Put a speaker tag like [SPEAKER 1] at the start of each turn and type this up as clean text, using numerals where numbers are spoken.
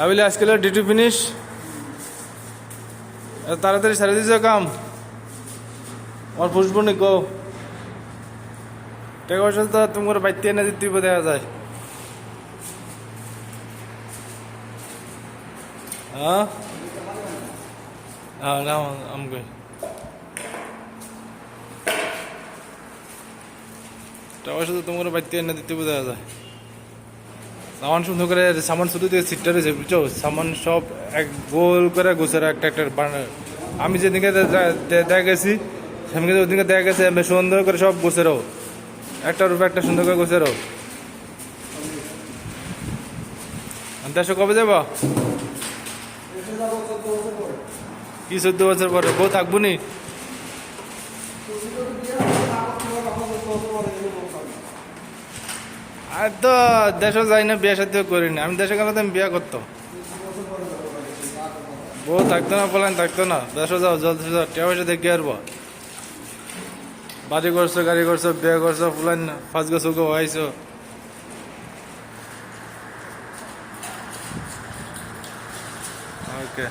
[SPEAKER 1] আবিলে আজকাল duty finish তাড়াতাড়ি সারে দিয়েছ কাম আমার পুষবো নি গো টাকা পয়সা তো তোমার বাইতে এনে দিতে দেখা যায় হ্যাঁ হ্যাঁ না আমাকে টাকা পয়সা তো তোমার বাইতে এনে দিতে দেখা যায় সামান সুন্দর করে সামান শুধু দিয়ে সিটটা রয়েছে বুঝছো সামান সব এক গোল করে গোছের একটা একটা আমি যেদিকে দেখা গেছি সেদিকে ওদিকে দেখা গেছে সুন্দর করে সব গোছেরও একটার উপর একটা সুন্দর করে গোছেরও দেশে কবে যাবো কি 14 বছর পরে বউ থাকবো নি আর তো দেশে যাই না বিয়ে সাথে করি না আমি দেশে গেলে তো আমি বিয়ে করতো বউ থাকতো না বলেন থাকতো না দেশে যাও জলদি যাও টাকা পয়সা দেখে আসবো বাড়ি করছো গাড়ি করছো বিয়ে করছো ফুলান ফাঁস গো হয়েছো ওকে